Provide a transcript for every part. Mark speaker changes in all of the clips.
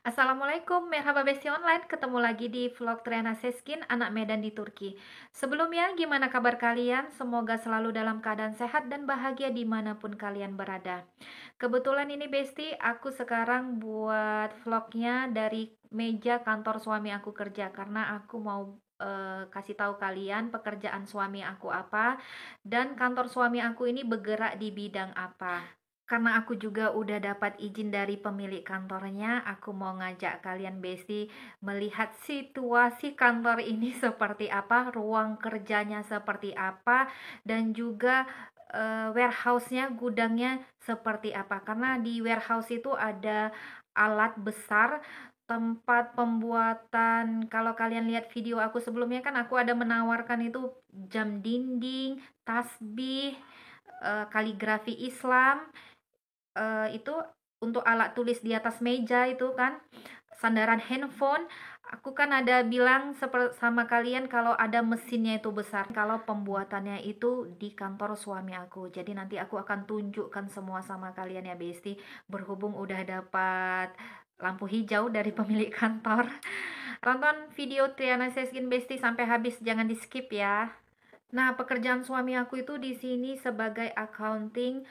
Speaker 1: Assalamualaikum, merhaba Besti Online. Ketemu lagi di vlog Triana Seskin, anak Medan di Turki. Sebelumnya, gimana kabar kalian? Semoga selalu dalam keadaan sehat dan bahagia dimanapun kalian berada. Kebetulan ini Besti, aku sekarang buat vlognya dari meja kantor suami aku kerja. Karena aku mau kasih tahu kalian pekerjaan suami aku apa dan kantor suami aku ini bergerak di bidang apa. Karena aku juga udah dapat izin dari pemilik kantornya, aku mau ngajak kalian Besti melihat situasi kantor ini seperti apa, ruang kerjanya seperti apa, dan juga warehouse-nya, gudangnya seperti apa. Karena di warehouse itu ada alat besar, tempat pembuatan. Kalau kalian lihat video aku sebelumnya kan aku ada menawarkan itu jam dinding, tasbih, kaligrafi Islam, itu untuk alat tulis di atas meja itu kan, sandaran handphone. Aku kan ada bilang sama kalian kalau ada mesinnya itu besar, kalau pembuatannya itu di kantor suami aku. Jadi nanti aku akan tunjukkan semua sama kalian ya Besti, berhubung udah dapat lampu hijau dari pemilik kantor. Tonton video Triana Seskin Besti sampai habis, jangan di skip ya. Nah, pekerjaan suami aku itu di sini sebagai accounting,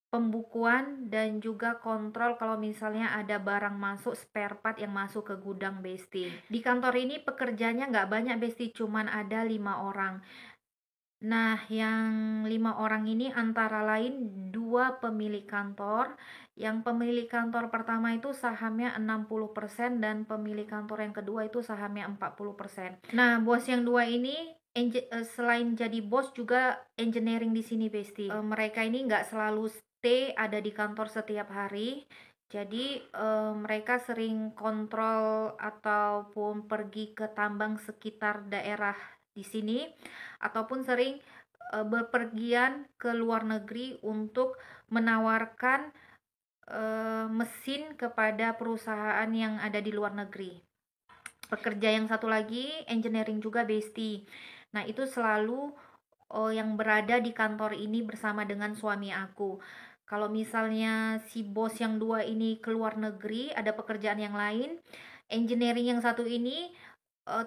Speaker 1: pembukuan, dan juga kontrol kalau misalnya ada barang masuk, spare part yang masuk ke gudang Besti. Di kantor ini pekerjanya nggak banyak Besti, cuman ada 5 orang. Nah, yang 5 orang ini antara lain dua pemilik kantor. Yang pemilik kantor pertama itu sahamnya 60% dan pemilik kantor yang kedua itu sahamnya 40%. Nah, bos yang dua ini selain jadi bos juga engineering di sini Besti. Mereka ini nggak selalu stay ada di kantor setiap hari. Jadi mereka sering kontrol ataupun pergi ke tambang sekitar daerah di sini, ataupun sering berpergian ke luar negeri untuk menawarkan mesin kepada perusahaan yang ada di luar negeri. Pekerja yang satu lagi engineering juga Besti. Nah, itu selalu yang berada di kantor ini bersama dengan suami aku. Kalau misalnya si bos yang dua ini keluar negeri, ada pekerjaan yang lain, engineering yang satu ini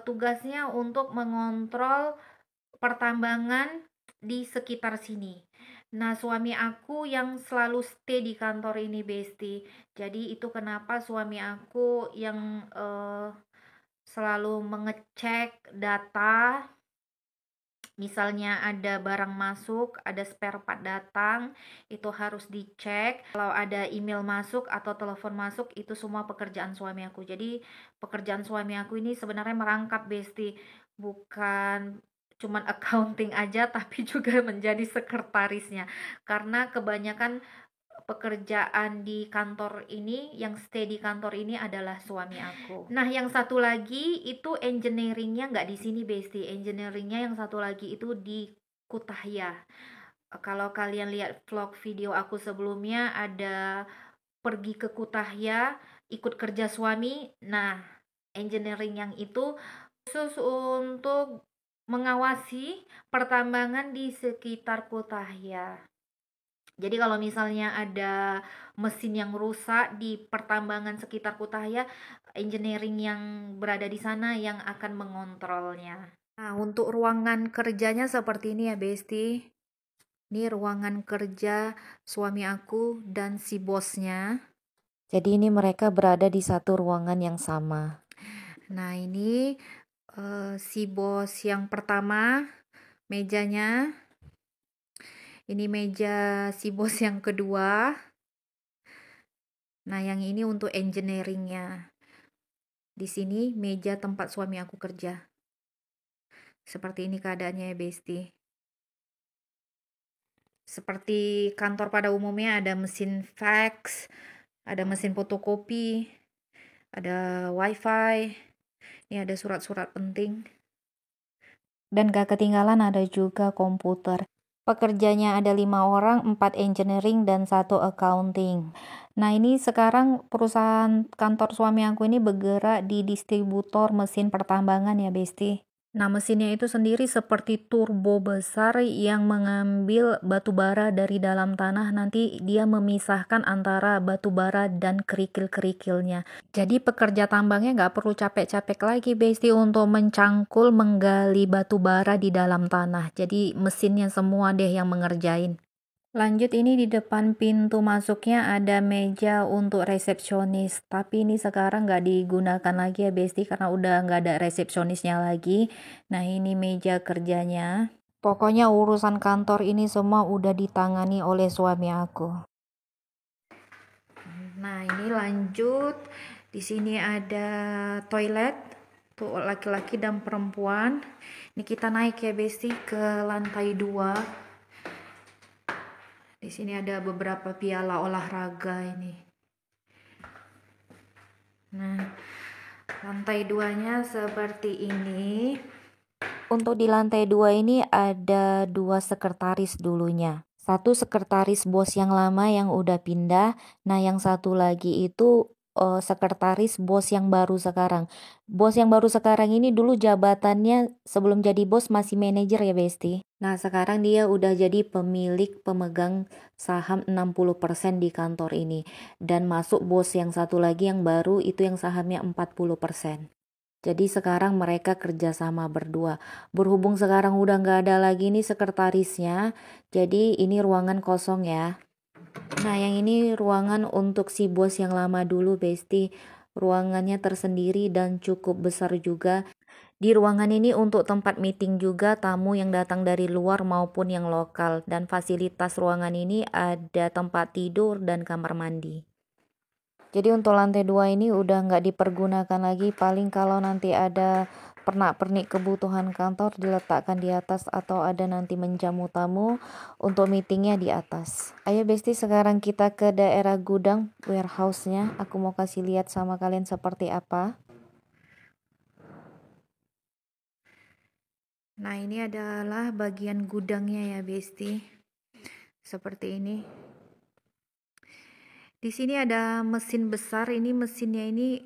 Speaker 1: tugasnya untuk mengontrol pertambangan di sekitar sini. Nah, suami aku yang selalu stay di kantor ini, Besti. Jadi itu kenapa suami aku yang selalu mengecek data. Misalnya ada barang masuk, ada spare part datang, itu harus dicek. Kalau ada email masuk atau telepon masuk, itu semua pekerjaan suami aku. Jadi pekerjaan suami aku ini sebenarnya merangkap Besti. Bukan cuman accounting aja, tapi juga menjadi sekretarisnya. Karena kebanyakan pekerjaan di kantor ini, yang stay di kantor ini adalah suami aku. Nah, yang satu lagi itu engineeringnya nggak di sini Besti. Engineeringnya yang satu lagi itu di Kutahya. Kalau kalian lihat vlog video aku sebelumnya, ada pergi ke Kutahya ikut kerja suami. Nah, engineering yang itu khusus untuk mengawasi pertambangan di sekitar Kutahya. Jadi kalau misalnya ada mesin yang rusak di pertambangan sekitar Kutahya, engineering yang berada di sana yang akan mengontrolnya. Nah, untuk ruangan kerjanya seperti ini ya, Besti. Ini ruangan kerja suami aku dan si bosnya. Jadi ini mereka berada di satu ruangan yang sama. Nah, ini si bos yang pertama, mejanya. Ini meja si bos yang kedua. Nah, yang ini untuk engineeringnya. Di sini meja tempat suami aku kerja. Seperti ini keadaannya ya, Besti. Seperti kantor pada umumnya, ada mesin fax, ada mesin fotokopi, ada wifi, ini ada surat-surat penting. Dan gak ketinggalan ada juga komputer. Pekerjanya ada 5 orang, 4 engineering dan 1 accounting. Nah, ini sekarang perusahaan kantor suami aku ini bergerak di distributor mesin pertambangan ya, Besti. Nah, mesinnya itu sendiri seperti turbo besar yang mengambil batu bara dari dalam tanah, nanti dia memisahkan antara batu bara dan kerikil-kerikilnya. Jadi pekerja tambangnya nggak perlu capek-capek lagi, Besti, untuk mencangkul, menggali batu bara di dalam tanah. Jadi mesinnya semua deh yang mengerjain. Lanjut, ini di depan pintu masuknya ada meja untuk resepsionis, tapi ini sekarang nggak digunakan lagi ya Besti, karena udah nggak ada resepsionisnya lagi. Nah, ini meja kerjanya. Pokoknya urusan kantor ini semua udah ditangani oleh suami aku. Nah, ini lanjut. Di sini ada toilet tuh laki-laki dan perempuan. Ini kita naik ya Besti ke lantai 2. Di sini ada beberapa piala olahraga ini. Nah, lantai 2-nya seperti ini. Untuk di lantai 2 ini ada 2 sekretaris dulunya. Satu sekretaris bos yang lama yang udah pindah. Nah, yang satu lagi itu sekretaris bos yang baru sekarang. Bos yang baru sekarang ini dulu jabatannya sebelum jadi bos masih manajer ya Besti. Nah, sekarang dia udah jadi pemilik pemegang saham 60% di kantor ini. Dan masuk bos yang satu lagi yang baru itu yang sahamnya 40%. Jadi sekarang mereka kerjasama berdua. Berhubung sekarang udah nggak ada lagi nih sekretarisnya, jadi ini ruangan kosong ya. Nah, yang ini ruangan untuk si bos yang lama dulu, Besti. Ruangannya tersendiri dan cukup besar juga. Di ruangan ini untuk tempat meeting juga tamu yang datang dari luar maupun yang lokal. Dan fasilitas ruangan ini ada tempat tidur dan kamar mandi. Jadi untuk lantai 2 ini udah nggak dipergunakan lagi, paling kalau nanti ada pernak-pernik kebutuhan kantor diletakkan di atas atau ada nanti menjamu tamu untuk meetingnya di atas. Ayo Besti, sekarang kita ke daerah gudang warehouse-nya. Aku mau kasih lihat sama kalian seperti apa. Nah, ini adalah bagian gudangnya ya Besti. Seperti ini. Di sini ada mesin besar, ini mesinnya ini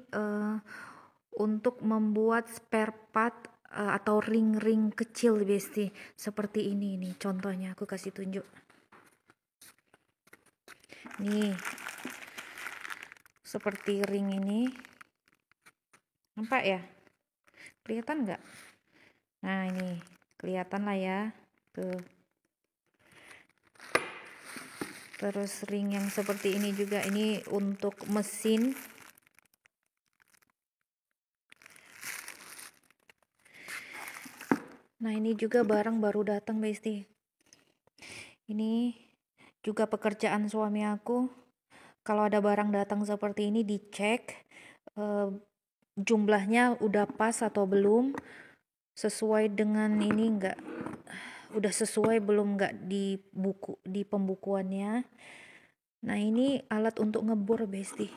Speaker 1: untuk membuat spare part atau ring-ring kecil Besti. Seperti ini nih contohnya, aku kasih tunjuk. Nih, seperti ring ini. Nampak ya? Kelihatan nggak? Nah, ini kelihatan lah ya. Tuh. Terus ring yang seperti ini juga, ini untuk mesin. Nah, ini juga barang baru datang Besti. Ini juga pekerjaan suami aku. Kalau ada barang datang seperti ini dicek jumlahnya udah pas atau belum, sesuai dengan ini enggak, udah sesuai belum enggak di buku, di pembukuannya. Nah, ini alat untuk ngebor Besti.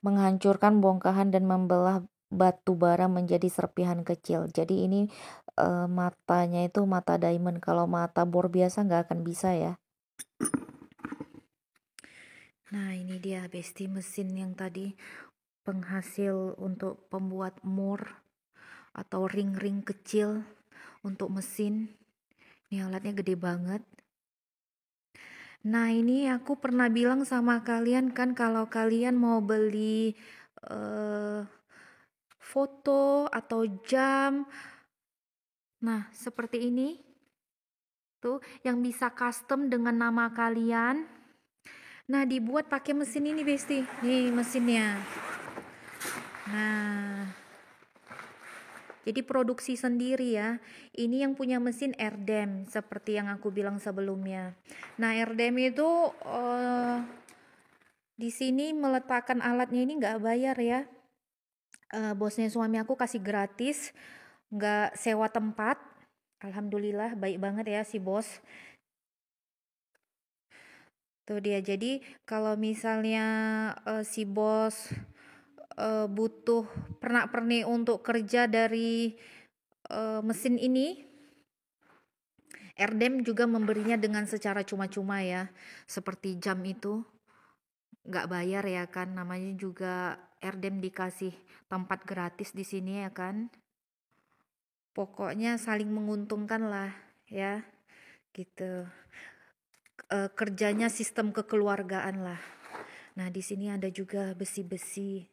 Speaker 1: Menghancurkan bongkahan dan membelah batu bara menjadi serpihan kecil. Jadi ini matanya itu mata diamond. Kalau mata bor biasa nggak akan bisa ya. Nah, ini dia Besti mesin yang tadi penghasil untuk pembuat mur atau ring-ring kecil untuk mesin. Ini alatnya gede banget. Nah, ini aku pernah bilang sama kalian kan, kalau kalian mau beli foto atau jam, nah seperti ini tuh, yang bisa custom dengan nama kalian. Nah, dibuat pakai mesin ini Besti. Nih mesinnya. Nah, jadi produksi sendiri ya. Ini yang punya mesin Erdem, seperti yang aku bilang sebelumnya. Nah, Erdem itu di sini meletakkan alatnya ini nggak bayar ya. Bosnya suami aku kasih gratis, nggak sewa tempat. Alhamdulillah baik banget ya si bos. Tuh dia, jadi kalau misalnya si bos butuh pernak-pernik untuk kerja dari mesin ini, Erdem juga memberinya dengan secara cuma-cuma ya. Seperti jam itu nggak bayar ya kan, namanya juga Erdem dikasih tempat gratis di sini ya kan. Pokoknya saling menguntungkan lah ya, gitu. Kerjanya sistem kekeluargaan lah. Nah, di sini ada juga besi-besi.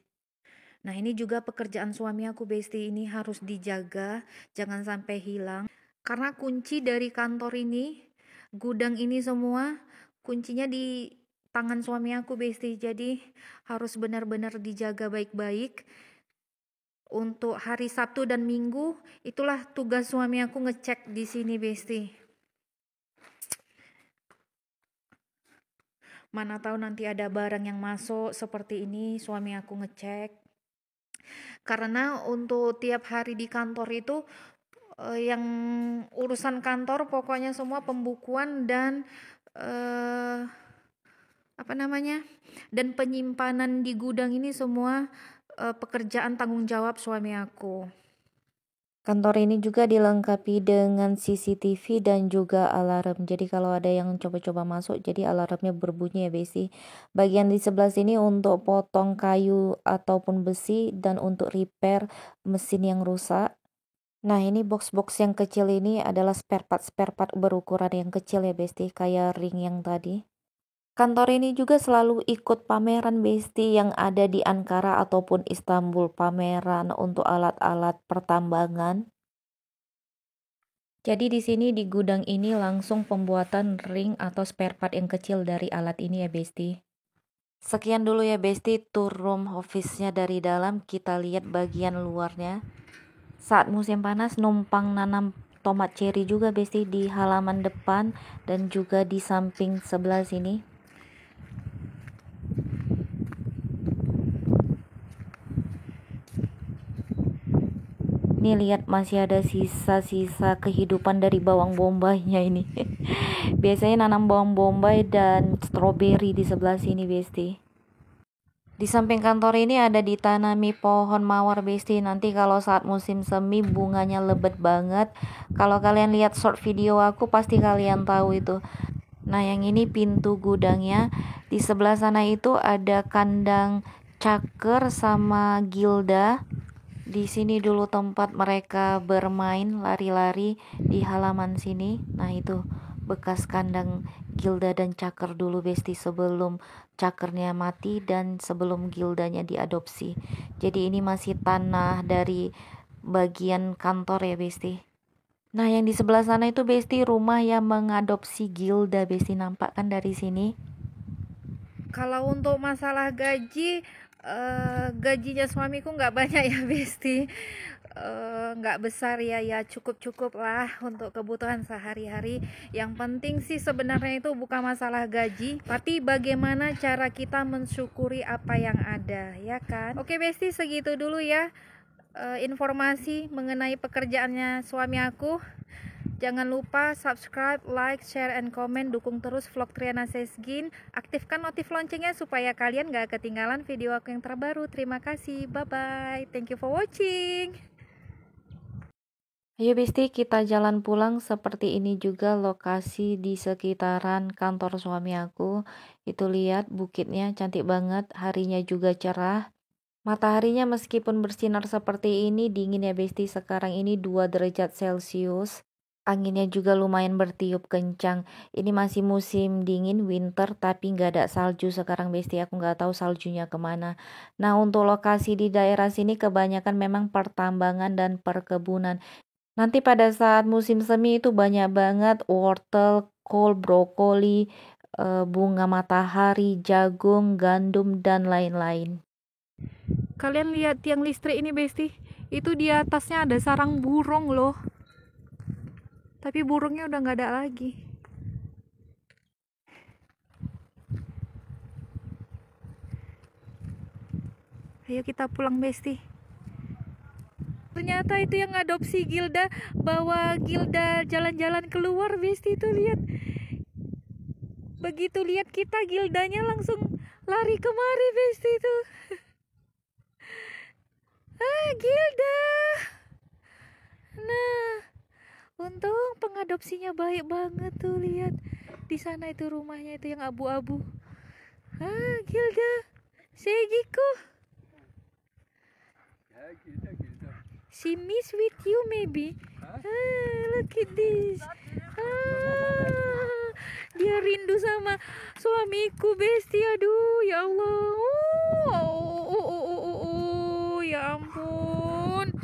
Speaker 1: Nah, ini juga pekerjaan suami aku, Besti. Ini harus dijaga, jangan sampai hilang. Karena kunci dari kantor ini, gudang ini semua, kuncinya di tangan suami aku, Besti. Jadi, harus benar-benar dijaga baik-baik. Untuk hari Sabtu dan Minggu, itulah tugas suami aku ngecek di sini, Besti. Mana tahu nanti ada barang yang masuk seperti ini, suami aku ngecek. Karena untuk tiap hari di kantor itu yang urusan kantor pokoknya semua pembukuan dan apa namanya? Dan penyimpanan di gudang ini semua pekerjaan tanggung jawab suami aku. Kantor ini juga dilengkapi dengan CCTV dan juga alarm. Jadi kalau ada yang coba-coba masuk, jadi alarmnya berbunyi ya Besti. Bagian di sebelah sini untuk potong kayu ataupun besi dan untuk repair mesin yang rusak. Nah, ini box-box yang kecil ini adalah spare part berukuran yang kecil ya Besti, kayak ring yang tadi. Kantor ini juga selalu ikut pameran Besti yang ada di Ankara ataupun Istanbul, pameran untuk alat-alat pertambangan. Jadi di sini di gudang ini langsung pembuatan ring atau spare part yang kecil dari alat ini ya Besti. Sekian dulu ya Besti tour room office-nya dari dalam, kita lihat bagian luarnya. Saat musim panas numpang nanam tomat cherry juga Besti di halaman depan dan juga di samping sebelah sini. Nih lihat masih ada sisa-sisa kehidupan dari bawang bombaynya ini. Biasanya nanam bawang bombay dan stroberi di sebelah sini Besti. Di samping kantor ini ada ditanami pohon mawar Besti. Nanti kalau saat musim semi bunganya lebat banget. Kalau kalian lihat short video aku pasti kalian tahu itu. Nah, yang ini pintu gudangnya. Di sebelah sana itu ada kandang caker sama Gilda. Di sini dulu tempat mereka bermain lari-lari di halaman sini. Nah, itu bekas kandang Gilda dan caker dulu Besti sebelum cakernya mati dan sebelum Gildanya diadopsi. Jadi ini masih tanah dari bagian kantor ya Besti. Nah, yang di sebelah sana itu Besti rumah yang mengadopsi Gilda Besti, nampak kan dari sini. Kalau untuk masalah gaji, gajinya suamiku nggak banyak ya Besti, nggak besar ya, cukup-cukup lah untuk kebutuhan sehari-hari. Yang penting sih sebenarnya itu bukan masalah gaji, tapi bagaimana cara kita mensyukuri apa yang ada, ya kan? Oke Besti, segitu dulu ya informasi mengenai pekerjaannya suami aku. Jangan lupa subscribe, like, share, and comment. Dukung terus vlog Triana Sesgin. Aktifkan notif loncengnya supaya kalian gak ketinggalan video aku yang terbaru. Terima kasih. Bye-bye. Thank you for watching. Ayo Besti, kita jalan pulang. Seperti ini juga lokasi di sekitaran kantor suami aku. Itu lihat bukitnya cantik banget. Harinya juga cerah. Mataharinya meskipun bersinar seperti ini dingin ya Besti. Sekarang ini 2 derajat Celcius. Anginnya juga lumayan bertiup kencang. Ini masih musim dingin winter tapi nggak ada salju sekarang Besti. Aku nggak tahu saljunya kemana. Nah, untuk lokasi di daerah sini kebanyakan memang pertambangan dan perkebunan. Nanti pada saat musim semi itu banyak banget wortel, kol, brokoli, bunga matahari, jagung, gandum, dan lain-lain. Kalian lihat tiang listrik ini Besti, itu di atasnya ada sarang burung loh. Tapi burungnya udah nggak ada lagi. Ayo kita pulang Besti. Ternyata itu yang adopsi Gilda, bawa Gilda jalan-jalan keluar Besti, itu lihat. Begitu lihat kita, Gildanya langsung lari kemari Besti itu. Gilda. Nah, untung pengadopsinya baik banget tuh, lihat. Di sana itu rumahnya itu yang abu-abu. Gilda. Segiku.
Speaker 2: Gilda, Gilda.
Speaker 1: She miss with you maybe. Look at this. Dia rindu sama suamiku, Besti. Aduh, ya Allah. Ya ampun.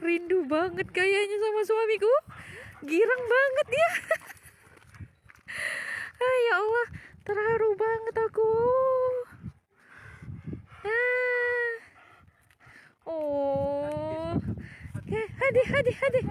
Speaker 1: Rindu banget kayaknya sama suamiku. Girang banget dia. Ya Allah, terharu banget aku. Oh. Hadi.